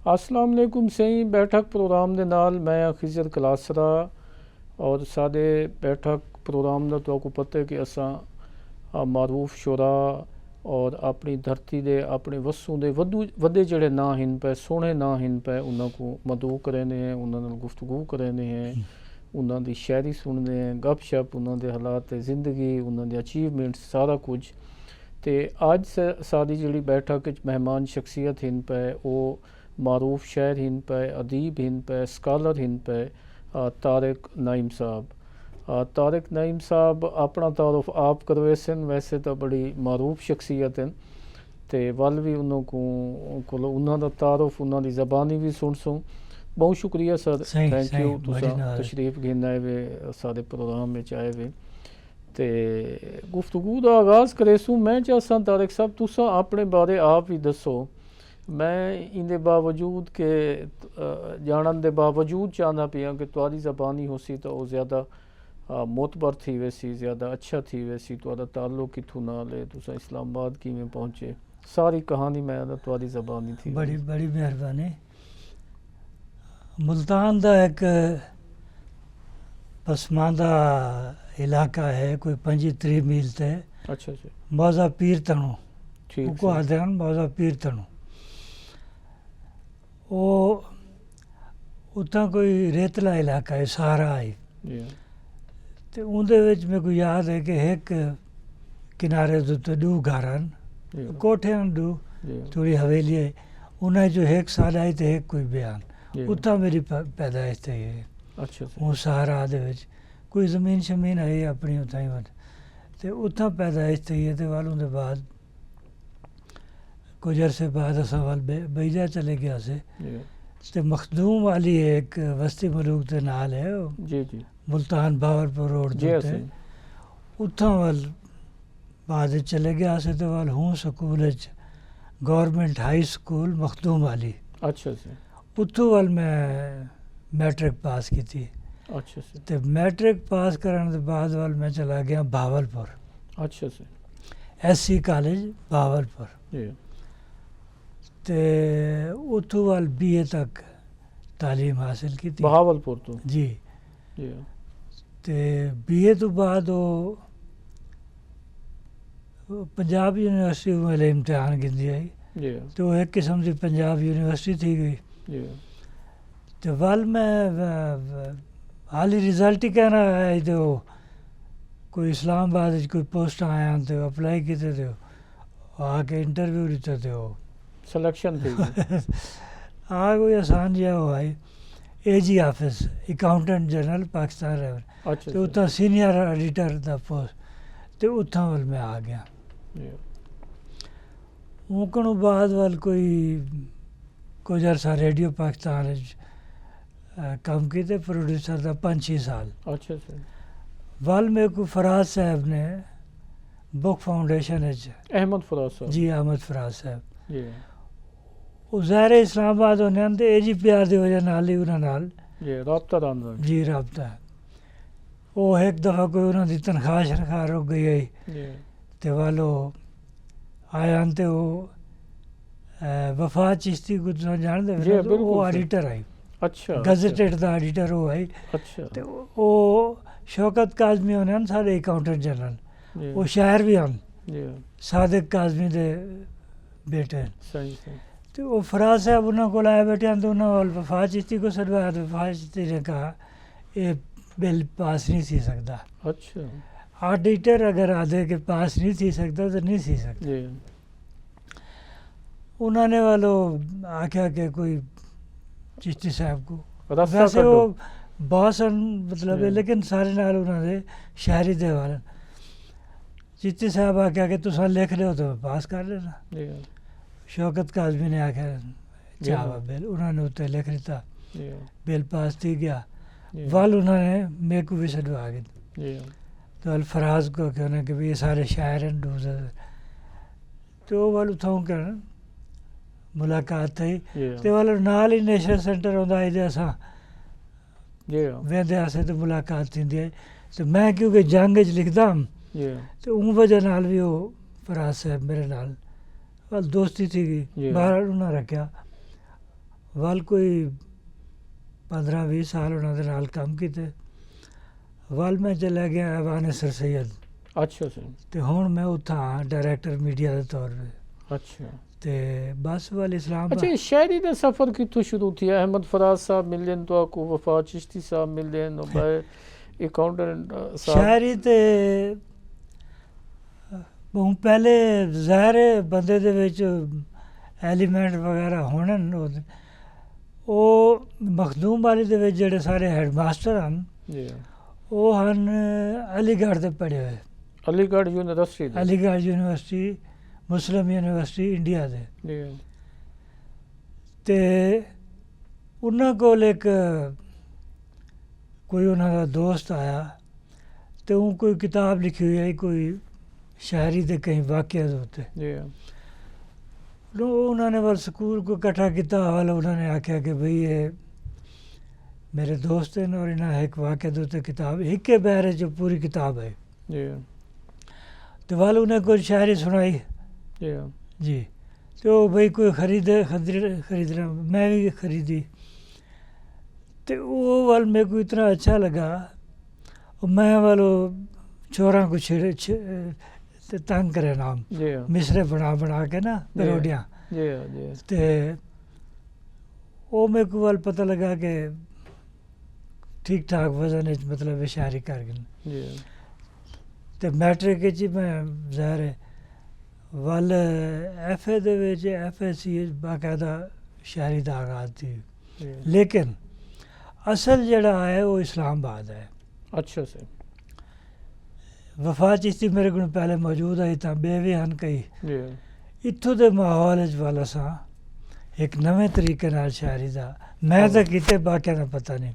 अस्सलाम वालेकुम सही बैठक प्रोग्राम ਦੇ ਨਾਲ मैं खिजर कलासरा और साडे बैठक प्रोग्राम ਦਾ ਤੁਹਾਨੂੰ ਪਤਾ ਹੈ ਕਿ ਅਸਾਂ ਮਾਰੂਫ ਸ਼ੁਰਾ और अपनी धरती दे अपने वसों दे वड्डे ਜਿਹੜੇ ਨਾਂ ਹਨ ਪਏ ਸੋਹਣੇ ਨਾਂ ਹਨ ਪਏ ਉਹਨਾਂ को ਮਦੂ ਕਰਨੇ हैं ਉਹਨਾਂ ਨਾਲ ਗੁਫ਼ਤਗੂ ਕਰਨੇ हैं ਉਹਨਾਂ ਦੀ ਸ਼ਾਇਰੀ ਸੁਣਦੇ हैं गपशप ਉਹਨਾਂ ਦੇ ਹਾਲਾਤ ਜ਼ਿੰਦਗੀ ਉਹਨਾਂ ਦੇ ਅਚੀਵਮੈਂਟਸ ਸਾਰਾ ਕੁਝ ਤੇ ਅੱਜ ਸਾਡੀ ਜਿਹੜੀ ਬੈਠਕ ਵਿੱਚ ਮਹਿਮਾਨ ਸ਼ਖਸੀਅਤ ਹਨ ਪਏ ਉਹ मारूफ शायर हिंद पे अदीब हिंद पे स्कॉलर हिंद पे तारिक नईम साहब तारिक नईम साहब अपना तारुफ आप करवे सन वैसे तो बड़ी मारूफ शख्सियत हैं तो वल भी उन्होंने दा तारुफ उन्होंने ज़बानी भी सुन सो बहुत शुक्रिया सर थैंक यू तुसा तशरीफ घेन आए वे सारे प्रोग्राम में आए वे तो गुफ्तगू का आगाज़ करे सूँ मैं चाहसा तारिक साहब तुसा अपने बारे आप ही दसो मैं इंदे बावजूद के जानन दे बावजूद चाहना पिया कि तुहाडी ज़बानी होसी तो वो ज़्यादा मोतबर थी वैसी ज़्यादा अच्छा थी वैसी तुहाडा ताल्लुक कित्थों नाल है तुसा इस्लामाबाद किवें पहुंचे सारी कहानी मैं तुहाडी ज़बानी थी बड़ी बड़ी मेहरबानी मुल्तान दा एक पसमानदा इलाका है कोई 25-30 मील ते अच्छा अच्छा मौजा पीर तणो ठीक को आदे मौजा पीर तणो वो उत्थां कोई रेतला इलाका है सारा है तो उहदे विच मेरे को याद है कि एक किनारे दे उत्ते दो घर हैं कोठे हैं दो थोड़ी हवेली है उन्हें जो एक साल आई तो एक कोई बयान उत्थां मेरी पैदाइश थी है अच्छा वो सहारा दे विच कोई ज़मीन शमीन है अपनी उत्थां ही तो उत्थां पैदाइश थी है तो वालों दे बाद कुछ अरसे बाद असा वाल बेजा चले गया से तो मखदूम वाली एक वस्ती मलूक के नाल है जी जी मुल्तान बावरपुर रोड ते उत्थां वाल बाद चले गया से तो वाल हूँ school government high school Makhdoom वाली अच्छा से उत्थों वाल मैं मैट्रिक पास की थी अच्छा से तो मैट्रिक पास करने के बाद वाल मैं चला गया भावलपुर अच्छा से SC कॉलेज भावलपुर ते उतो वाल BA तक तालीम हासिल की थी बहावलपुर तो जी ते BA तो बाद वो पंजाब यूनिवर्सिटी में इम्तिहान गिनती आई तो एक किस्म की पंजाब यूनिवर्सिटी थी गई तो वाल मैं हाल ही रिजल्ट ही कहना है तो कोई इस्लामाबाद कोई पोस्ट आया तो अप्लाई किए थे आके इंटरव्यू दिता थे सिलेक्शन थी कोई आसान जहा हुआ है AG office accountant general Pakistan रेवन अच्छा तो उत्थां सीनियर एडिटर दा पोस्ट तो उत्थां वाल मैं आ गया उनकों बाद वाल कोई कुछ अरसा रेडियो पाकिस्तान काम किए प्रोड्यूसर दा 5-6 साल अच्छा अच्छा वाल मेरे को फराज साहब ने बुक फाउंडेशन अहमद फराज साहब जी अहमद फराज साहब जी ज़ाहिर इस्लामाबाद होने तो AGPR की वजह नाल ही उन्होंने राबता रहा जी रबता वो एक दफ़ा कोई उन्होंने तनख्वाह शनख्वाह रुक गई है तो वालो आया तो वो वफा चिश्ती को जानते वो ऑडिटर आई अच्छा गजटेड का ऑडिटर वो आई अच्छा तो वो शौकत काजमी होने सारे अकाउंटेंट जनरल वो शायर भी हैं सादिक काजमी के बेटे सही सही तो वो फराज साहब उन्होंने को लाए बैठे तो उन्होंने वफा चिश्ती को सदवाया तो वफा चिश्ती ने कहा ये बिल पास नहीं थी सकता अच्छा ऑडिटर अगर आधे के पास नहीं थी सकता तो नहीं थी सकता उन्होंने वालों आख्या कि कोई चिश्ती साहब को वैसे वो बहुत मतलब है लेकिन सारे नाल उन्होंने शायरी दे वाले चिश्ती साहब आख्या कि तुम लिख रहे हो तो पास कर लेना शौकत काजमी ने आख्या चावा बिल उन्होंने उत्ते लिख दिता बिल पास थी गया वाल उन्होंने मेरे को भी सदवा गए तो अल फराज को कहना कि भाई ये सारे शायर हैं दूसरे तो वाल उठाऊँ कहना मुलाकात थी तो वाल नाल ही नेशनल सेंटर होंदा है असा वेंदे आसे तो मुलाकात थी तो मैं क्योंकि जंग लिखदा तो उन वजह नाल भी वो फराज साहब मेरे नाल दोस्ती थी बाहर उन्हें रखा ਵੱਲ ਕੋਈ 15-20 ਸਾਲ ਉਹਨਾਂ ਦੇ ਨਾਲ ਕੰਮ ਕੀਤੇ। ਵੱਲ ਮੈਂ ਚਲਾ ਗਿਆ ਐਵਾਨ ਸਰ ਸੈਦ। ਅੱਛਾ ਸਰ। ਤੇ ਹੁਣ ਮੈਂ ਉੱਥੇ ਹਾਂ ਡਾਇਰੈਕਟਰ ਮੀਡੀਆ ਦੇ ਤੌਰ 'ਤੇ। ਅੱਛਾ। ਤੇ ਬਸ ਵੱਲ इस्लामाबाद। अच्छा, शायरी का सफ़र कितों शुरू थिया? अहमद फराज साहब मिले तो आपको, वफा चिश्ती साहब मिले, अकाउंटेंट साहब। शायरी ते बहुत पहले ज़ाहिर है बंदे दे विच एलीमेंट वगैरह होने। ਉਹ ਮਖਦੂਮ ਵਾਲੀ ਦੇ ਵਿੱਚ ਜਿਹੜੇ ਸਾਰੇ ਹੈਡਮਾਸਟਰ ਹਨ ਉਹ ਹਨ ਅਲੀਗੜ੍ਹ ਦੇ ਪੜ੍ਹੇ ਹੋਏ। ਅਲੀਗੜ੍ਹ ਯੂਨੀਵਰਸਿਟੀ। ਅਲੀਗੜ੍ਹ ਯੂਨੀਵਰਸਿਟੀ ਮੁਸਲਿਮ ਯੂਨੀਵਰਸਿਟੀ ਇੰਡੀਆ ਦੇ। ਤੇ ਉਹਨਾਂ ਕੋਲ ਇੱਕ ਕੋਈ ਉਹਨਾਂ ਦਾ ਦੋਸਤ ਆਇਆ ਤੇ ਉਹ ਕੋਈ ਕਿਤਾਬ ਲਿਖੀ ਹੋਈ ਹੈ ਕੋਈ ਸ਼ਾਇਰੀ ਦੇ ਕਈ ਵਾਕਿਆ ਦੇ ਉੱਤੇ। ਉਹਨਾਂ ਨੇ ਵੱਲ ਸਕੂਲ को इकट्ठा किया हाल। उन्होंने आख्या कि भाई ये मेरे दोस्त हैं और इन्हें एक वाक़े दे उत्ते किताब एक के बैर जो पूरी किताब है तो वाल उन्हें कोई शायरी सुनाई जी। तो भाई कोई खरीदना मैं भी खरीदी। तो वो वाल मेरे को इतना अच्छा लगा। मैं वालो चोरा को छेड़े तंग करे नाम मिसरे बना के ना पेरोडियाँ। तो वो मेरे को वाल पता लगा कि ठीक ठाक वजन मतलब शायरी कर गए। तो मैट्रिक च मैं ज़ाहिर वाल FA दे विच FSC बाकायदा शायरी का आगाज़ थी। लेकिन असल जड़ा है वो इस्लामाबाद है। अच्छा सर। वफा चिश्ती मेरे को पहले मौजूद आई था बेवे हन कई इत्थों के माहौल वाल असा एक नवे तरीके नाल शायरी का मैं तो किते बाकिया का पता नहीं।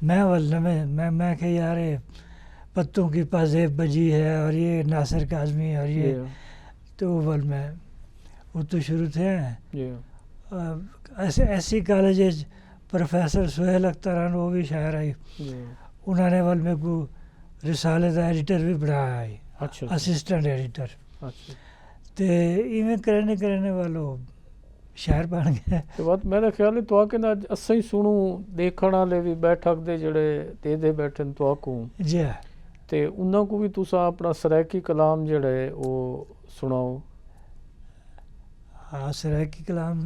मैं वाल नवे मैं कि यार पत्तों की पाजेब बजी है और ये नासिर काज़मी और ये तो वाल मैं उतो शुरू थे। ऐसी कॉलेज प्रोफेसर सुहेल अख्तर वो भी शायर आई। उन्होंने वाल मेरे को रिसाले का एडिटर भी बनाया है। अच्छा। Assistant editor. अच्छा। तो इवें करने वालों शायर बन गए। तो बात मेरा ख्याल है तो आके ना असा ही सुनू देखने वाले भी बैठक दे जड़े दे बैठे तो आकू जी ते उन्होंने को भी तुसा अपना सरायकी कलाम जड़े वो सुनाओ। हाँ सरायकी कलाम।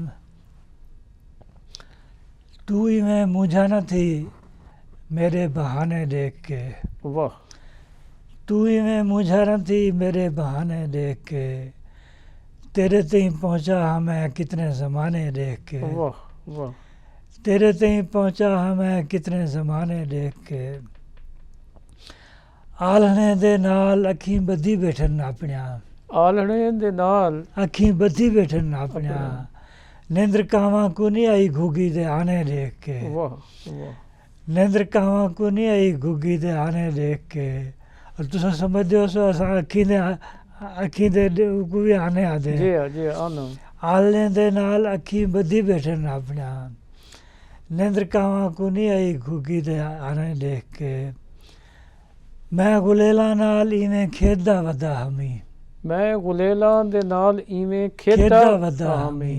तू ही मैं मुझा न थी मेरे बहाने देख के। वाह। तू ही मैं मुझा न थी मेरे बहाने देख के तेरे तई पहुँचा हाँ मैं कितने ज़माने देख के। वाह वाह। तेरे तई पहुँचा हाँ मैं कितने ज़माने देख के आलने दे नाल अखीं बधी बैठन अपनिया। आलने दे नाल अखीं बधी बैठन अपनिया निंद्र कावां को नहीं आई घुगी दे आने देख के। वाह वाह। निंद्र कावां को नहीं आई घुगी दे आने देख के और तुम समझते हो सो असा अखी दे को भी आने आते जी आना आलने दे नाल अखी बधी बैठन अपना निंद्र कावां को नहीं आई घुगी दे आने देख के मैं गुलेला नाल इवें खेदा वदा हमी। मैं गुलेला दे नाल इवें खेदा वदा हमी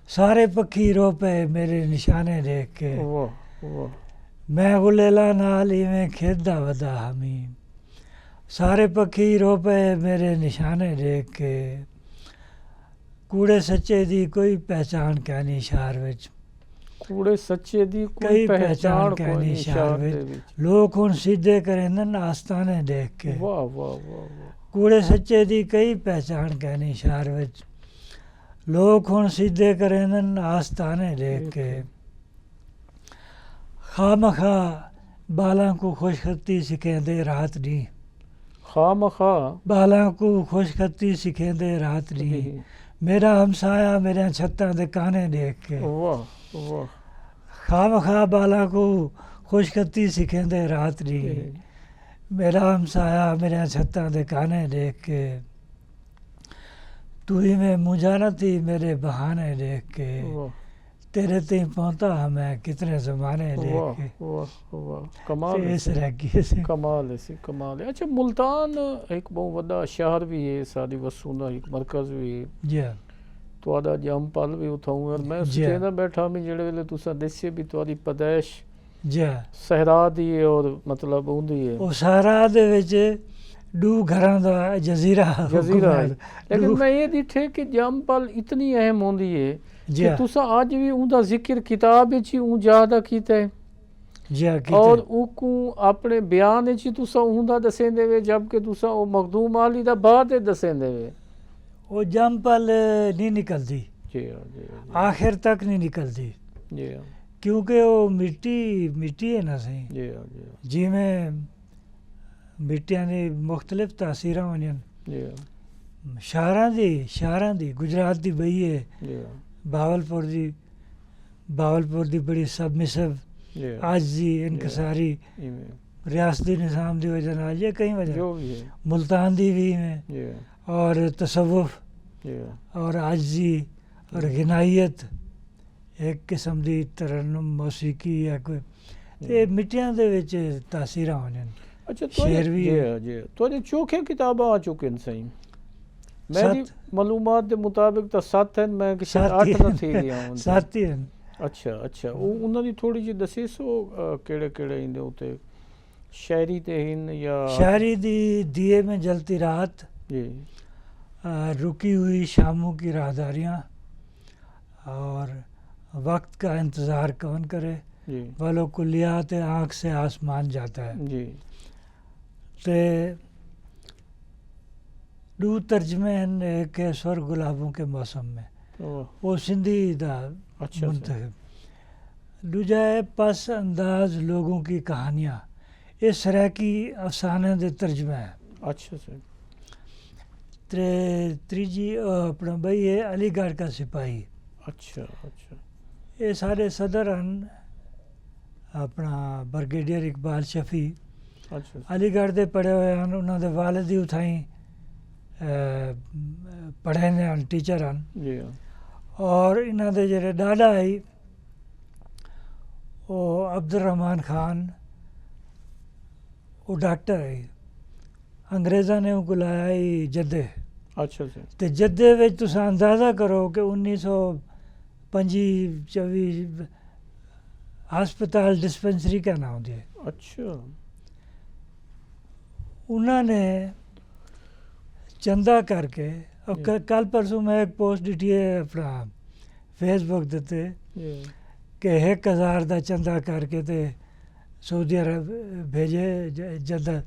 सारे पक्षी रो पे मेरे निशाने देख के। वाह वाह। मैं गुलेला नाल इवें खेदा वदा हमी सारे पक्षी रो पे मेरे निशाने देख के कूड़े सच्चे दी कोई पहचान क्या नहीं शहर विच। कूड़े सच्चे दी कोई पहचान क्या नहीं शहर विच लोग हुण सीधे करेंदन आस्ताने देख के। वाह वाह वाह। कूड़े सच्चे दी कई पहचान क्या नहीं शहर विच लोग हुण सीधे करेंदन आस्ताने देख के खामखा बालां को खुशखती सिखेंदे रात दी। खामखा बालां को खुशखती सिखेंदे रात दी मेरा हमसाया मेरे छत्तां दे काने देख के। वाह वाह। खामखा बालां को खुशखती सिखेंदे रात दी मेरा हमसाया मेरे छत्तां दे काने देख के तू ही मैं मुझा न थी मेरे बहाने देख के तेरे तई पहुँचा मैं कितने ज़माने देख के। वाह वाह। कमाल है। कमाल है कमाल है। अच्छा, मुल्तान एक बहुत बड़ा शहर भी है सारी वसूना एक मरकज़ भी है। जी ਤੁਹਾਡਾ ਜੰਮਪਲ ਵੀ ਉਥੋਂ ਹੈ। ਮੈਂ ਜੀ। ਸੋਚਦਾ ਬੈਠਾ ਵੀ ਜਿਹੜੇ ਵੇਲੇ ਤੁਸੀਂ ਦੱਸੇ ਵੀ ਤੁਹਾਡੀ ਪਦੈਸ਼ ਜੀ ਸਹਿਰਾ ਦੀ ਹੈ ਔਰ ਮਤਲਬ ਹੁੰਦੀ ਹੈ ਉਹ ਸਹਾਰਾ ਦੇ ਵਿੱਚ ਡੂ ਘਰਾਂ ਦਾ ਜਜ਼ੀਰਾ ਜਜ਼ੀਰਾ ਹੈ। ਹੁਕਮ ਲੇਕਿਨ ਡੂ- ਮੈਂ ਇਹ ਦੇਖੇ ਕਿ ਜੰਮਪਲ ਇਤਨੀ ਅਹਿਮ ਹੁੰਦੀ ਹੈ ਜੀ ਕਿ ਤੁਸੀਂ ਅੱਜ ਵੀ ਉਹਦਾ ਜ਼ਿਕਰ ਕਿਤਾਬ ਵਿੱਚ ਹੀ ਉਹ ਜ਼ਿਆਦਾ ਕੀਤਾ ਹੈ ਜੀ ਔਰ ਉਹ ਆਪਣੇ ਬਿਆਨ ਵਿੱਚ ਹੀ ਤੁਸੀਂ ਉਹਦਾ ਦੱਸਦੇ ਵੇ ਜਦਕਿ ਤੁਸੀਂ ਉਹ ਮਖਦੂਮ ਆਲੀ ਦਾ ਬਾਅਦ ਦੱਸਦੇ ਵੇ। ਉਹ ਜੰਮਪਲ ਨਹੀਂ ਨਿਕਲਦੀ, ਜੀ ਹਾਂ ਜੀ ਆਖਿਰ ਤੱਕ ਨਹੀਂ ਨਿਕਲਦੀ, ਜੀ ਹਾਂ ਕਿਉਂਕਿ ਉਹ ਮਿੱਟੀ ਹੈ ਨਾ ਸਹੀ। ਜੀ ਹਾਂ ਜੀ ਹਾਂ ਜਿਵੇਂ ਮਿੱਟੀਆਂ ਦੀ ਮੁxtਲਿਫ ਤਾਸੀਰਾਂ ਹੋਈਆਂ, ਜੀ ਹਾਂ ਸ਼ਹਿਰਾਂ ਦੀ ਗੁਜਰਾਤ ਦੀ ਬਈ ਹੈ, ਜੀ ਹਾਂ ਬਾਵਲਪੁਰ ਦੀ ਬੜੀ ਸਬਮਿਸਿਵ ਜੀ ਹਾਂ ਅੱਜ ਦੀ ਇਨਕਸਾਰੀ ਇਵੇਂ ਰਿਆਸਤੀ ਨਿਜ਼ਾਮ ਦੀ ਵਜ੍ਹਾ ਨਾਲ ਜਾਂ ਕਈ ਵਜ੍ਹਾ ਜੋ ਵੀ ਹੈ मुल्तान दी भी में जी हाँ और तसव्वुफ जी हाँ और आजी और गिनायत एक किस्म ਦੀ ਤਰਨਮ ਮੌਸੀਕੀ या कोई ਤੇ ਮਿੱਟੀਆਂ ਦੇ ਵਿੱਚ ਤਾਸੀਰਾਂ ਹੋਣੀਆਂ। अच्छा शेर भी जी है। हाँ जी तो चौखे किताबा आ चुके हैं सही मेरी सत्त। मालूमात के मुताबिक तो 7 हैं मैं कि शायद 8 ना थी गया हूं ਸਾਥੀ ਹਨ। अच्छा अच्छा ਉਹ ਉਹਨਾਂ ਦੀ ਥੋੜੀ ਜਿਹੀ ਦੱਸੀ ਸੋ ਕਿਹੜੇ ਕਿਹੜੇ ਇਹਦੇ ਉੱਤੇ ਸ਼ਾਇਰੀ ਤੇ ਹਨ या शायरी दी दिए में जलती रात, जी रुकी हुई शामों की राहदारियाँ और वक्त का इंतज़ार कौन करे, जी वालो कुल्लियात आँख से आसमान जाता है। जी ते दू तर्जमे हैं एक है स्वर गुलाबों के मौसम में, ओह, वो सिंधी दा अच्छा मुंतखब। दूजा है पस अंदाज लोगों की कहानियाँ, इस तरह की अफसाने दे तर्जमे है। अच्छा सर त्रीजी अपना भाई है अलीगढ़ का सिपाही, अच्छा अच्छा ये सारे सदर हैं अपना ब्रिगेडियर इकबाल शफी अच्छा अलीगढ़ दे पढ़े हुए हैं, उन्होंने वालिद ही उठाई पढ़े ने हैं, टीचर हैं। जी हाँ और इन्हों दे जेरे डाडा आई वो अब्दुल रहमान खान, वो डॉक्टर है, अंग्रेज़ा ने उनको लाया ही जद्दे, अच्छा सर तो जद्दे विच तुसां अंदाज़ा करो कि 1925 हस्पताल डिस्पेंसरी क्या नाम होती है। अच्छा उन्होंने चंदा करके और कल परसों मैं एक पोस्ट दी है अपना फेसबुक देते जी कि 1000 का चंदा करके ते सऊदी अरब भेजे जद्दा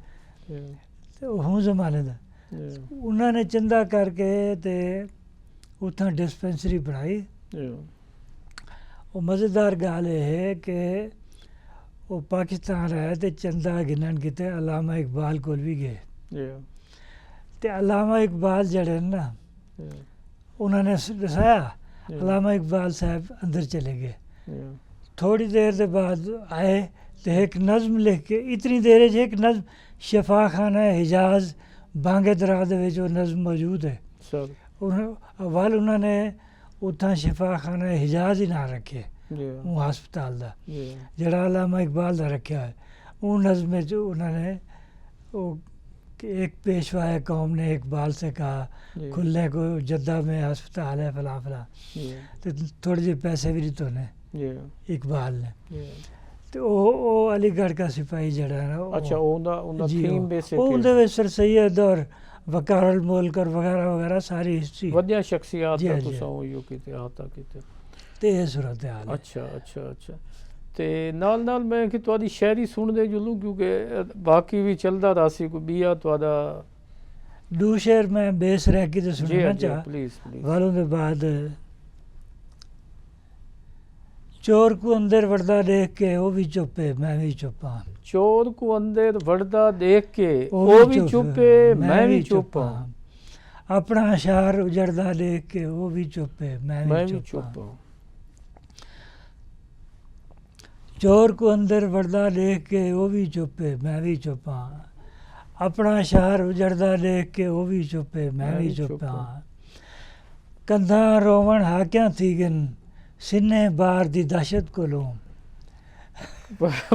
जी हूँ जमाने का जी उन्होंने चंदा करके ते उत्थां डिस्पेंसरी बनाई। जी वो मज़ेदार गाल है कि वो पाकिस्तान रहे तो चंदा गिनन किते अलामा इकबाल कोल भी गए, जी तो अलामा इकबाल जड़े न ना जी उन्होंने दसाया, जी अलामा इकबाल साहब अंदर चले गए। जी थोड़ी देर के बाद आए तो एक नज़म लिख के, इतनी देर च एक नज़म शफा खाना हिजाज बांगे दरा दे विच वो नज़म मौजूद है। सर वाल उन्होंने उत्थां शफा खाना हिजाज ही ना रखे, जी वो हस्पताल का जी जड़ा अलामा इकबाल का रखा है। वो नज़म में जो उन्होंने वो कि एक पेशवाए कौम ने इकबाल से कहा जी खुलने को जद्दा में हस्पताल है फला फला, जी तो थोड़े जे पैसे भी दिते ने जी इकबाल ने। जी तो वो अलीगढ़ का सिपाही जड़ा है ना अच्छा ਉਹਦਾ जी ਥੀਮ वो ਬੇਸਿਕ ਉਹਦੇ ਵਿੱਚ ਸਰ ਸੈयद और वकार मुल्क और वगैरह वगैरह सारी हिस्ट्री ਵਧੀਆ ਸ਼ਖਸੀਅਤ जी ਦਾ हाँ, जी ਤੁਸੀਂ हाँ। ਉਹ ਯੋ ਕੀਤੇ ਹਾਤਾ ਕੀਤੇ ਤੇ ਇਹ ਸੂਰਤ ਹਾਲ ਹੈ। ਅੱਛਾ ਅੱਛਾ ਅੱਛਾ ਤੇ ਨਾਲ ਨਾਲ ਮੈਂ ਕਿ ਤੁਹਾਡੀ ਸ਼ਾਇਰੀ ਸੁਣਦੇ ਜੁਲੂ ਕਿਉਂਕਿ ਬਾਕੀ ਵੀ ਚੱਲਦਾ ਰਹਾ ਸੀ ਕੋਈ ਬੀਆ ਤੁਹਾਡਾ दो शेर मैं बेस रह के तो ਜੀ सुनना ਜੀ चाह ਪਲੀਜ਼ ਪਲੀਜ਼ वालों के बाद चोर को अंदर वड़दा देख के वो भी चुप है मैं भी चुप हाँ, ਚੋਰ ਕੋ ਅੰਦਰ ਵੜਦਾ ਦੇਖ ਕੇ वो ਉਹ ਵੀ ਚੁੱਪ ਹੈ ਮੈਂ ਵੀ चुप ਚੁੱਪ ਹਾਂ हाँ। अपना शहर उजड़दा देख के वो भी चुप है मैं ਮੈਂ भी ਵੀ चुप ਚੁੱਪ हाँ। ਹਾਂ चोर को अंदर वड़दा देख के वो भी चुप है मैं भी चुप हाँ, अपना शहर उजड़दा देख के वो भी चुप है मैं भी चुप हाँ। कंधा रोवण हाकियां थी गन सिन्ने बार दी दहशत को लो,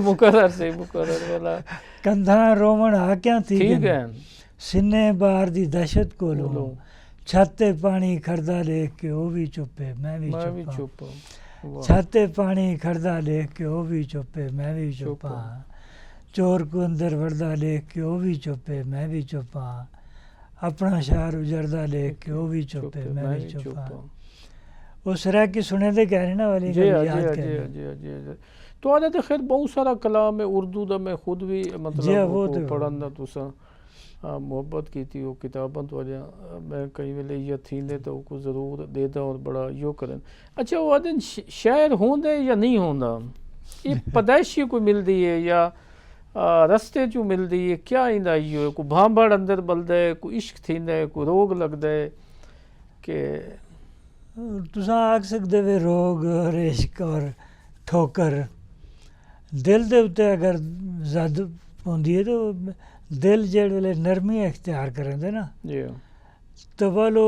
मुकर्रर से मुकर्रर वाला कंधा रोवण हाकियां थी ठीक गन है सिन्ने बार दी दहशत को लो, लो। ਛੱਤ ਤੇ ਪਾਣੀ ਖੜਦਾ ਦੇਖ ਕੇ ਉਹ ਵੀ ਚੁੱਪੇ ਮੈਂ ਵੀ ਚੁੱਪਾਂ ਚੁੱਪ ਵਾਹ ਛੱਤ ਤੇ ਪਾਣੀ ਖੜਦਾ ਦੇਖ ਕੇ ਉਹ ਵੀ ਚੁੱਪੇ ਮੈਂ ਵੀ ਚੁੱਪਾਂ ਚੋਰ ਕੋ ਅੰਦਰ ਵੜਦਾ ਦੇਖ ਕੇ ਉਹ ਵੀ ਚੁੱਪੇ ਮੈਂ ਵੀ ਚੁੱਪਾਂ ਆਪਣਾ ਸ਼ਹਿਰ ਉਜੜਦਾ ਦੇਖ ਕੇ ਉਹ ਵੀ ਚੁੱਪੇ ਮੈਂ ਵੀ ਚੁੱਪਾਂ वो सराकी सुने थे कह रहे ना वाली जी जी जी जी जी तो आने तो खैर बहुत सारा कलाम है उर्दू दा मैं खुद भी मतलब वो पढ़न दा तुसा मोहब्बत की थी वो किताबां तो मैं कई वेले ये थी ले तो को ज़रूर देता और बड़ा यो करन अच्छा वो दिन शायर होंदे या नहीं होंदा ये पैदाइशी को मिलदी है या रस्ते चो मिलदी है क्या इंदा यो को भांबड़ अंदर बलदा है को इश्क थींदा है को रोग लगदा है कि तुसा आख सकते वे रोग और इश्क और ठोकर दिल दे उत्ते अगर जद होंदी है तो दिल जेड़ वेले नरमी इख्तियार करेंदे ना तो वालो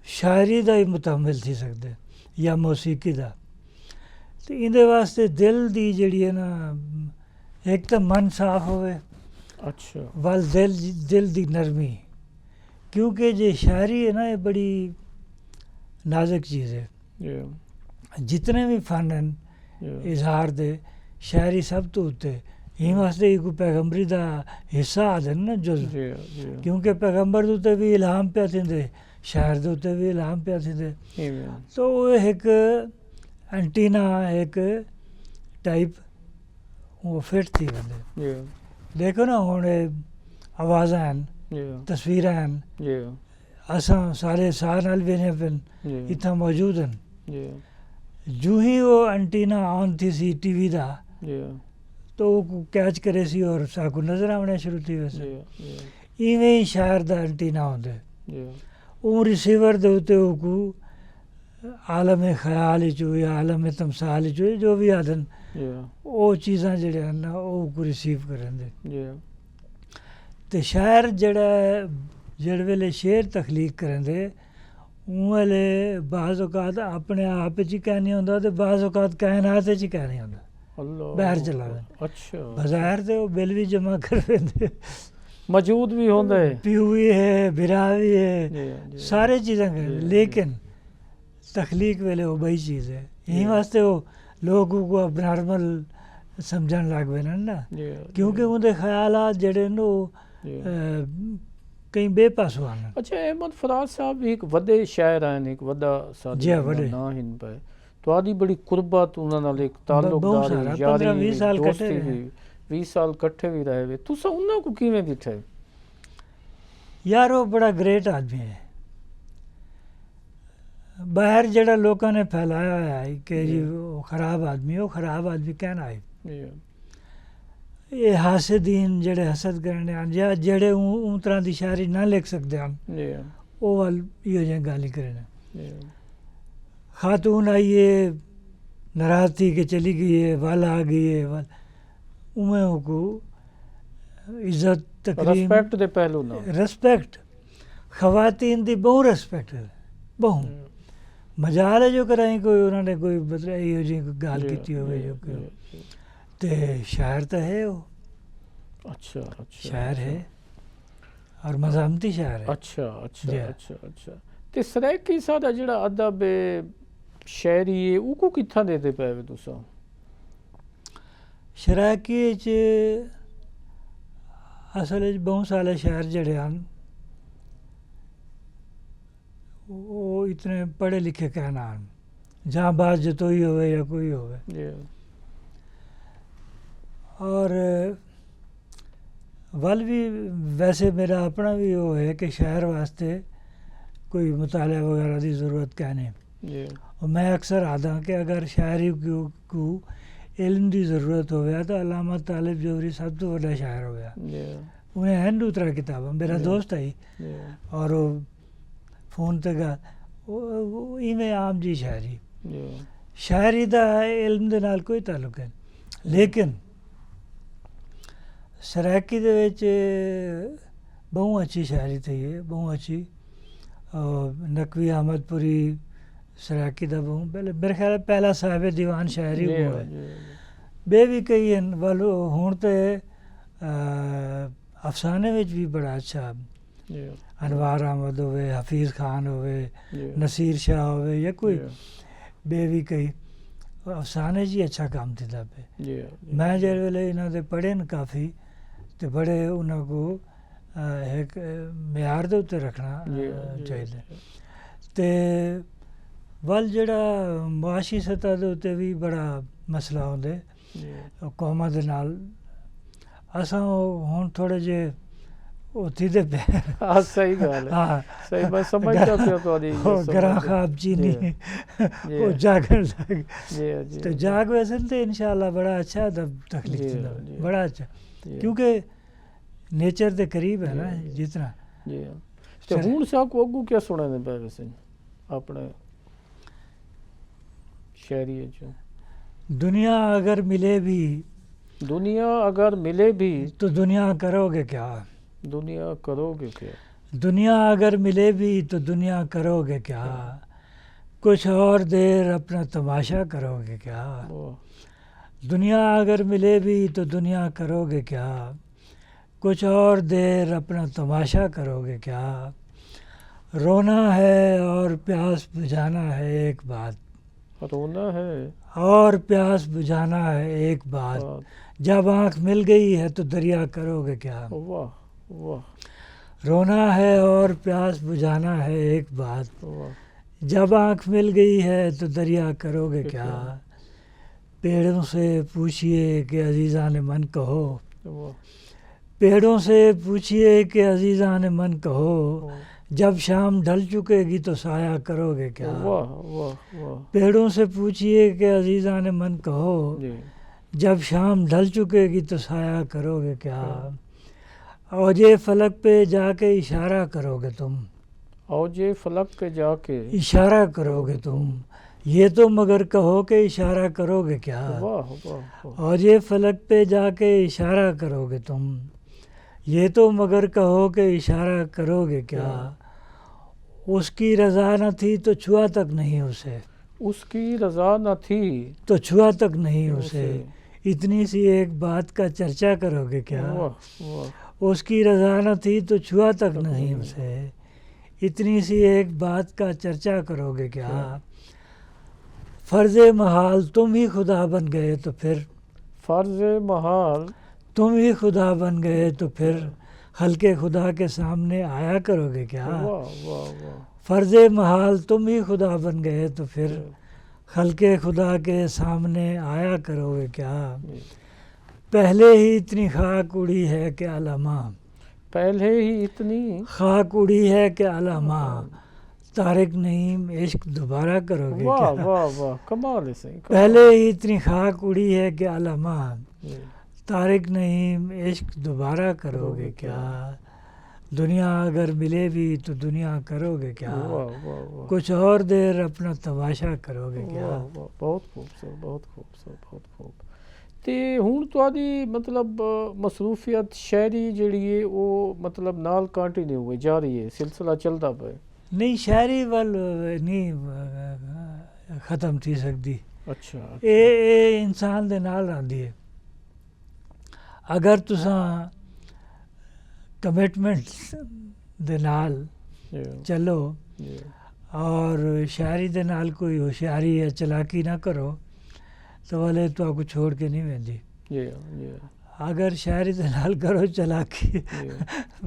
शायरी दा ही मुतमिल थी सकदे या मौसीकी दा तो इंदे वास्ते दिल दी जेड़ी है ना एक तो मन साफ होवे अच्छा वाल दिल दी नरमी क्योंकि जे शायरी है ना ये बड़ी नाजुक चीज़ है जितने भी फन हैं इजहार दे शायरी सब तो उत्ते ही वास्ते कोई पैगंबरी दा हिस्सा आदे ना जुज़ क्योंकि पैगंबर दे उत्ते भी इल्हाम पे थींदे शायर दे उत्ते भी इल्हाम पे थींदे तो वो एक एंटीना एक टाइप वो फिट थी बंदे देखो ना हुण आवाज़ां हैं तस्वीरां हैं असां सारे सार नाल वेने पिन इतना मौजूद हैं जूं ही वो एंटीना ऑन थी सी टीवी दा तो वो कैच करे सी और साकू नजर आने शुरू थी वैसे इवें ही शायर दा एंटीना होंदे वो रिसीवर दे उत्ते को आलम ख्याल चो या आलम तमसाल चो जो भी आदन वो चीज़ां जेड़े हैं ना वो को रिसीव करन दे ते शायर जेड़ा जेड़ वेले शेर तखलीक करें दे वेले बाज़ औकात अपने आप च कहनी होंदा ते बाज़ औकात कायनात च कहनी होंदा बाहर चला अच्छा बाजार ते वो बिल भी जमा कर देंदे मौजूद भी होंदा है प्यू भी है बिरा भी है सारे चीज़ें लेकिन तखलीक वेले वो बड़ी चीज़ है यही वास्ते वो लोगों को अब नॉर्मल समझन लग पे ना क्योंकि उनके ख्यालात जेड़े न कई बेपासो आन अच्छा अहमद फराज साहब भी एक वड्डे शायर हैं एक वड्डा साथी ना हिन पे ਤੁਹਾਡੀ ਬੜੀ ਕੁਰਬਤ ਉਹਨਾਂ ਨਾਲ ਇੱਕ ਤਾਲੁਕਦਾਰੀ ਯਾਰੀ 15-20 ਸਾਲ ਇਕੱਠੇ 20 ਸਾਲ ਇਕੱਠੇ ਵੀ ਰਹੇ ਵੇ ਤੁਸੀਂ ਉਹਨਾਂ ਨੂੰ ਕਿਵੇਂ ਦਿੱਠੇ ਯਾਰ ਉਹ ਬੜਾ ਗ੍ਰੇਟ ਆਦਮੀ ਹੈ ਬਾਹਰ ਜਿਹੜਾ ਲੋਕਾਂ ਨੇ ਫੈਲਾਇਆ ਹੋਇਆ ਹੈ ਕਿ ਜੀ ਉਹ ਖਰਾਬ ਆਦਮੀ ਉਹ ਖਰਾਬ ਆਦਮੀ ਕਹਿਣਾ ਹੈ ਇਹ ਹਾਸਦੀਨ ਜਿਹੜੇ ਹਸਦ ਕਰਨੇ ਹਨ ਜਾਂ ਜਿਹੜੇ ਉਹ ਤਰ੍ਹਾਂ ਦੀ ਸ਼ਾਇਰੀ ਨਾ ਲਿਖ ਸਕਦੇ ਹਨ ਉਹ ਵੱਲ ਇਹੋ ਜਿਹੀ ਗੱਲ ਹੀ ਕਰਨੇ खातून आई है नाराज थी कि चली गई है वाल आ गई है वाल उमें को इज्जत तकरीम रिस्पेक्ट दे पहलू ना रिस्पेक्ट खवातीन दी बहु रिस्पेक्ट है बहु मजाल है जो कराई कोई उन्होंने कोई मतलब यो जी गाल की होवे जो ते शायर तो है वो अच्छा अच्छा शायर है और मज़ामती शायर है अच्छा अच्छा अच्छा अच्छा ते सरैकी सादा जिहड़ा अदब शायरी है उको कित्थां देते पे तुसां शराकी च असल च बहुत सारे शायर जेड़े हैं वो इतने पढ़े लिखे कहना जहाँ बात जतोई होवे या कोई होवे और वल भी वैसे मेरा अपना भी वो है कि शायर वास्ते कोई मुताला वगैरह की ज़रूरत कहने और मैं अक्सर आदा कि अगर शायरी को इल्म की ज़रूरत हो तो अल्लामा तालिब जोहरी सब तो बड़ा शायर हो गया उन्हें हैं दूसरा किताब मेरा दोस्त आई और वो फ़ोन तक इवें आम जी शायरी का इल्म के नाल कोई ताल्लुक है लेकिन सराकी दे विच बहुत अच्छी शायरी थी है बहुत अच्छी नकवी अहमदपुरी सराकी दा बहु पहले मेरे ख्याल पहला साहिब दीवान शायरी हुआ है बे भी कई हैं वालो हुण ते अफसाने विच भी बड़ा अच्छा जी अनवार अहमद होवे, हफीज़ खान होवे, जी नसीर शाह होवे या कोई जी ॿिए भी कई अफसाने जी अच्छा काम थींदा पे। जी मैं जहिड़े वेले इन्हां दे पढ़े न काफ़ी ते बड़े उन्हां को एक मियार दे उत्ते रखना चाहिदा। ते वल जेह्ड़ा मुआशी सतह दे उत्ते भी बड़ा मसला होंदे कौमां दे नाल असां हुण थोड़े जे उत्थी दे पे। हाँ सही गल है, हाँ सही मैं समझता पिया तुहाडी ग्रां खाब चीनी वो जागण लग जी जी तो जाग वैसन ते इंशाल्लाह बड़ा अच्छा तकलीफ जी, थींदा जी। बड़ा अच्छा जी क्योंकि नेचर दे करीब है ना जितना जी ते हुण सा को अगू क्या सुनने पे वैसे अपने शहरी जो दुनिया अगर मिले भी दुनिया अगर मिले भी तो दुनिया करोगे क्या, दुनिया करोगे क्या, दुनिया अगर मिले भी तो दुनिया करोगे क्या, कुछ और देर अपना तमाशा करोगे क्या, वाह, दुनिया अगर मिले भी तो दुनिया करोगे क्या, कुछ और देर अपना तमाशा करोगे क्या, रोना है और प्यास बुझाना है एक बात, रोना है और प्यास बुझाना है एक बात, बात, जब आँख मिल गई है तो दरिया करोगे क्या, वाह वाह रोना है और प्यास बुझाना है एक बात, वाह जब आँख मिल गई है तो दरिया करोगे क्या, पेड़ों से पूछिए कि अजीज़ा ने मन कहो, वाह पेड़ों से पूछिए कि अजीज़ा ने मन कहो, वाह जब शाम ढल चुकेगी तो साया करोगे क्या, वाह वाह वाह पेड़ों से पूछिए कि अजीज़ा ने मन कहो, जी जब शाम ढल चुकेगी तो साया करोगे क्या, औजे फलक पे जाके इशारा करोगे तुम, औजे फलक पे जाके इशारा करोगे तुम, ये तो मगर कहो कि इशारा करोगे क्या, वाह वाह औजे फलक पे जाके इशारा करोगे तुम, ये तो मगर कहो कि इशारा करोगे क्या, उसकी रज़ा न थी तो छुआ तक नहीं उसे, उसकी रजा न थी तो छुआ तक नहीं उसे, इतनी सी एक बात का चर्चा करोगे क्या, वाह वाह उसकी रज़ा न थी तो छुआ तक नहीं उसे, इतनी सी एक बात का चर्चा करोगे क्या, फ़र्ज़ महाल तुम ही खुदा बन गए तो फिर, फर्ज महाल तुम ही खुदा बन गए तो फिर हल्के खुदा के सामने आया करोगे क्या, वाह वाह वाह फ़र्ज़ महाल तुम ही खुदा बन गए तो फिर हल्के खुदा के सामने आया करोगे क्या, पहले ही इतनी खाक उड़ी है कि अलामा, पहले ही इतनी खाक उड़ी है कि अलामा, तारिक नईम इश्क दोबारा करोगे वाह क्या, वाह वाह कमाल है सही पहले ही इतनी खाक उड़ी है कि अलामा, जी, तारिक नईम इश्क दोबारा करोगे क्या, दुनिया अगर मिले भी तो दुनिया करोगे क्या, वाह वाह वाह कुछ और देर अपना तमाशा करोगे क्या, वाह वाह बहुत खूबसूरत बहुत खूबसूरत बहुत खूब ਤੇ ਹੁਣ ਤੁਹਾਡੀ ਮਤਲਬ ਮਸਰੂਫੀਅਤ ਸ਼ਹਿਰੀ ਜਿਹੜੀ ਹੈ ਉਹ ਮਤਲਬ ਨਾਲ ਕੰਟੀਨਿਊ ਹੋਈ ਜਾ ਰਹੀ ਹੈ ਸਿਲਸਿਲਾ ਚੱਲਦਾ ਪਿਆ नहीं शहरी वल नहीं ख़त्म थी सकती, ਅੱਛਾ ਇਹ इंसान दे नाल रहिंदी है, अगर तुसां कमिटमेंट दे नाल ਜੀ चलो ਜੀ और शायरी दे नाल कोई होशियारी या चलाकी ना करो तो वाले तो आपको छोड़ के नहीं वेंदी, ਜੀ ਜੀ अगर शायरी दे नाल करो चलाकी जी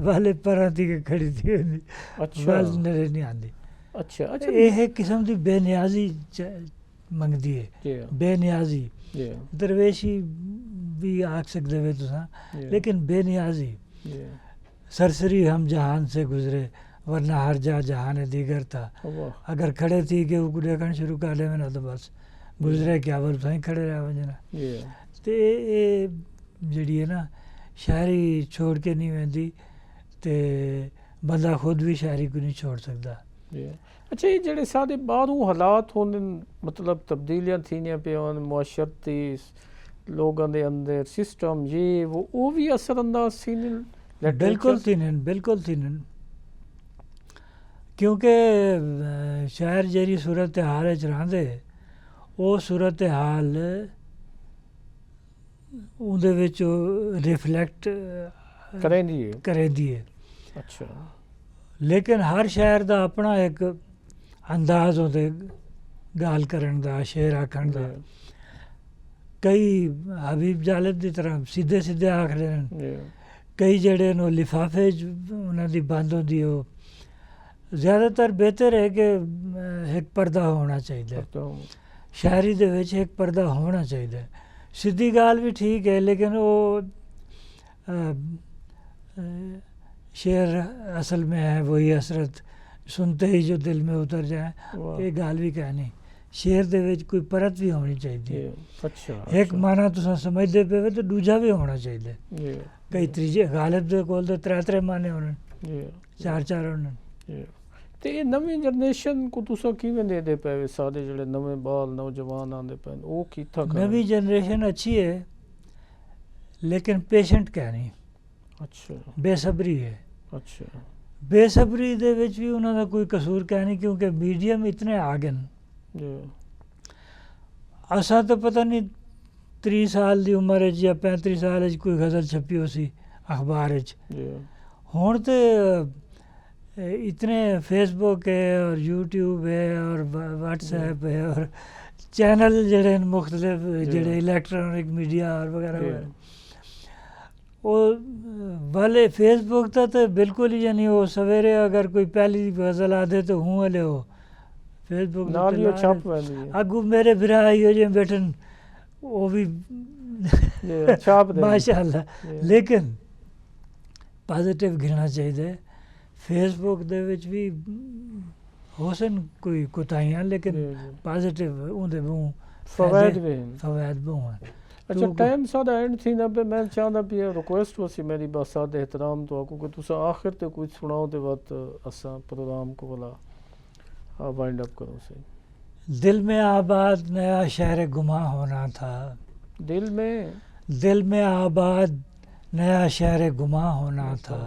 वाले परां थी के खड़ी थी वेंदी, अच्छा वल नज़र नहीं आंदी, अच्छा अच्छा ਇਹ किस्म दी बेनियाजी मंगदी है, जी बेनियाजी जी दरवेशी भी आख सकते वे तुसां, जी लेकिन बेनियाजी जी सरसरी हम जहान से गुजरे वरना हर जा जहान दीगर था, वाह अगर खड़े थी कि वो देखण शुरू कर ले ना तो बस गुजरे क्या बल साईं खड़े रह वजना, जी ते ਇਹ ਜਿਹੜੀ ਹੈ ਨਾ शायरी छोड़ के नहीं वेंदी ते बंदा खुद भी शायरी को नहीं छोड़ सकता। जी अच्छा ये ਜਿਹੜੇ ਸਾਡੇ ਬਾਹਰੋਂ ਹਾਲਾਤ ਹੁੰਦੇ ਨੇ ਮਤਲਬ ਤਬਦੀਲੀਆਂ ਥੀਆਂ ਪਿਆ ਮੁਆਸ਼ਰਤੀ ਲੋਕਾਂ ਦੇ ਅੰਦਰ ਸਿਸਟਮ ਇਹ ਉਹ ਵੀ ਅਸਰਅੰਦਾਜ਼ ਸੀ ਨੇ बिल्कुल थीनन बिल्कुल थीनन क्योंकि शायर जेरी सूरत हाल च रहिंदे ਉਹ सूरत हाल ਉਹਦੇ ਵਿੱਚ ਰਿਫਲੈਕਟ ਕरेंदी है ਕਰਦੀ ਹੈ, अच्छा लेकिन हर शहर ਦਾ ਆਪਣਾ ਇੱਕ ਅੰਦਾਜ਼ ਉਹਦੇ ਗੱਲ ਕਰਨ ਦਾ ਸ਼ੇਰ ਆਖਣ ਦਾ ਕਈ ਹਬੀਬ ਜਾਲਿਬ ਦੀ ਤਰ੍ਹਾਂ ਸਿੱਧੇ ਸਿੱਧੇ ਆਖਦੇ ਨੇ ਕਈ ਜਿਹੜੇ ਨੂੰ ਲਿਫਾਫੇ 'ਚ ਉਹਨਾਂ ਦੀ ਬੰਦ ਹੁੰਦੀ ਉਹ ਜ਼ਿਆਦਾਤਰ ਬਿਹਤਰ ਹੈ ਕਿ ਇੱਕ ਪਰਦਾ ਹੋਣਾ ਚਾਹੀਦਾ ਸ਼ਾਇਰੀ ਦੇ ਵਿੱਚ ਇੱਕ ਪਰਦਾ ਹੋਣਾ ਚਾਹੀਦਾ ਸਿੱਧੀ ਗੱਲ ਵੀ ਠੀਕ ਹੈ ਲੇਕਿਨ ਉਹ शेर असल में है वही हसरत सुनते ही जो दिल में उतर जाए ये गाल भी कहनी शेर दे विच कोई परत भी होनी चाहिए अच्छा एक माना तुसां समझदे पे तो दूजा भी होना चाहिए कई त्रीजे गालिब दे कोल तो त्रै माने होने चार होने ਤੇ ਇਹ ਨਵੀਂ ਜਨਰੇਸ਼ਨ को तुसां किवें देदे पे साडे ਜਿਹੜੇ ਨਵੇਂ ਬਾਲ ਨੌਜਵਾਨ ਆਂਦੇ ਪਏ ਉਹ ਕੀਤਾ नवी जनरेशन अच्छी है लेकिन पेशेंट कहनी अच्छा बेसब्री है अच्छा बेसब्री ਦੇ ਵਿੱਚ ਵੀ ਉਹਨਾਂ ਦਾ ਕੋਈ ਕਸੂਰ ਕਹਿ ਨਹੀਂ ਕਿਉਂਕਿ ਮੀਡੀਅਮ ਇਤਨੇ ਆ ਗਏ ਨੇ ਅਸਾਂ ਤਾਂ ਪਤਾ ਨਹੀਂ 30 ਸਾਲ ਦੀ ਉਮਰ 'ਚ ਜਾਂ 35 ਸਾਲ 'ਚ ਕੋਈ ਗਜ਼ਲ ਛਪੀ ਹੋ ਸੀ ਅਖਬਾਰ 'ਚ ਹੁਣ ਤੇ इतने फेसबुक है और यूट्यूब है और व्हाट्सएप है और चैनल जड़े मुख्तलिफ जड़े इलेक्ट्रॉनिक मीडिया और वगैरह वो वाले फेसबुक का तो बिल्कुल ही यानी वो सवेरे अगर कोई पहली गज़ल आदे तो हूँ वाले हो फेसबुक अगू मेरे बिरा हो जो बैठन वो भी माशाअल्लाह लेकिन पॉजिटिव गिरना चाहिए फेसबुक दे विच भी हो सन कोई कोताहियां लेकिन पॉजिटिव उनदे फवायद बहु हैं अच्छा टाइम सादा एंड थींदा पे मैं चाहंदा पी रिक्वेस्ट वसी मेरी बस सादे एहतराम तो को तुसा आखिर ते कुछ सुनाओ ते वक्त असा प्रोग्राम को वाला वाइंड अप करो से दिल में आबाद नया शहर गुमा होना था दिल में आबाद नया शहर गुमा होना था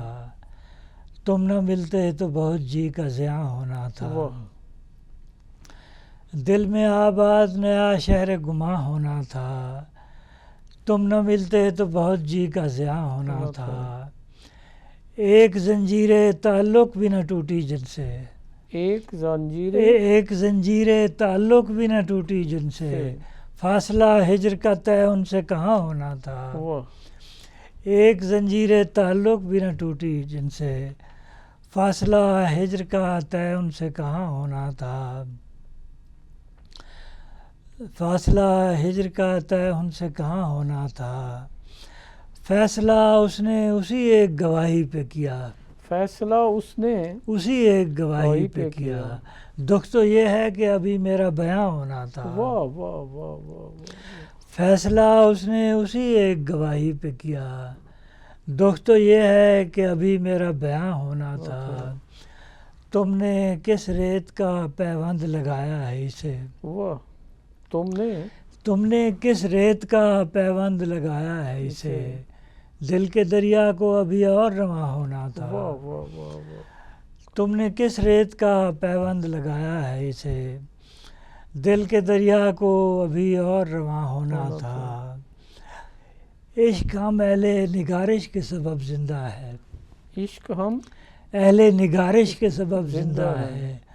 तुम न मिलते तो बहुत जी का ज़िया होना था दिल में आबाद नया शहर गुमा होना था तुम न मिलते तो बहुत जी का ज़िया होना था एक ज़ंजीरे ताल्लुक़ भी न टूटी जिनसे एक ज़ंजीरे ताल्लुक़ भी न टूटी जिनसे फासला हिज्र का तय उनसे कहाँ होना था एक ज़ंजीरे ताल्लुक़ भी न टूटी जिनसे फासला हिज्र का तय उनसे कहाँ होना था फासला हिज्र का तय उनसे कहाँ होना था फैसला उसने उसी एक गवाही पे किया फैसला उसने उसी एक गवाही पे किया दुख तो ये है कि अभी मेरा बयां होना था वाह वाह वाह वाह फैसला उसने उसी एक गवाही पे किया दुख तो ये है कि अभी मेरा बयां होना था तुमने किस रेत का पैबंद लगाया है इसे वाह तुमने किस रेत का पैबंद लगाया है इसे दिल के दरिया को अभी और रवां होना था वाह वाह वाह वाह तुमने किस रेत का पैबंद लगाया है इसे दिल के दरिया को अभी और रवां होना था इश्क हम अहले निगारिश के सबब जिंदा है इश्क हम अहले निगारिश के सबब जिंदा है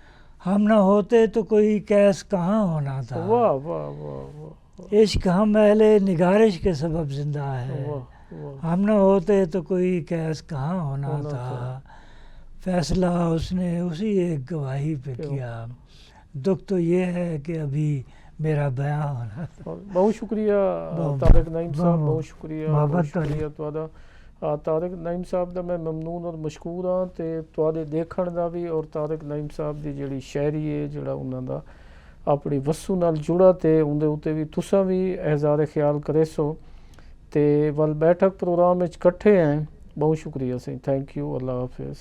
हम न होते तो कोई कैस कहाँ होना था वाह वाह वाह वाह इश्क हम अहले निगारिश के सबब जिंदा है हम न होते तो कोई कैस कहाँ होना था फैसला उसने उसी एक गवाही पे किया दुख तो ये है कि अभी मेरा बयां होना बहुत शुक्रिया तारिक नईम साहब बहुत शुक्रिया ਤੁਹਾਡਾ ਤਾਰਿਕ ਨਈਮ ਸਾਹਿਬ ਦਾ ਮੈਂ ਮਮਨੂਨ ਔਰ ਮਸ਼ਕੂਰ ਹਾਂ ਤੇ ਤੁਹਾਡੇ ਦੇਖਣ ਦਾ ਵੀ ਔਰ ਤਾਰਿਕ ਨਈਮ ਸਾਹਿਬ ਦੀ ਜਿਹੜੀ ਸ਼ਾਇਰੀ ਹੈ ਜਿਹੜਾ ਉਹਨਾਂ ਦਾ ਆਪਣੀ ਵਸੂ ਨਾਲ ਜੁੜਾ ਤੇ ਉਹਦੇ ਉੱਤੇ ਵੀ ਤੁਸੀਂ ਵੀ ਇਜ਼ਹਾਰ ਖਿਆਲ ਕਰੇ ਸੋ ਤੇ ਵੱਲ ਬੈਠਕ ਪ੍ਰੋਗਰਾਮ ਵਿੱਚ ਇਕੱਠੇ ਆਂ ਬਹੁਤ ਸ਼ੁਕਰੀਆ ਸਹੀ ਥੈਂਕ ਯੂ ਅੱਲਾ ਹਾਫਿਜ਼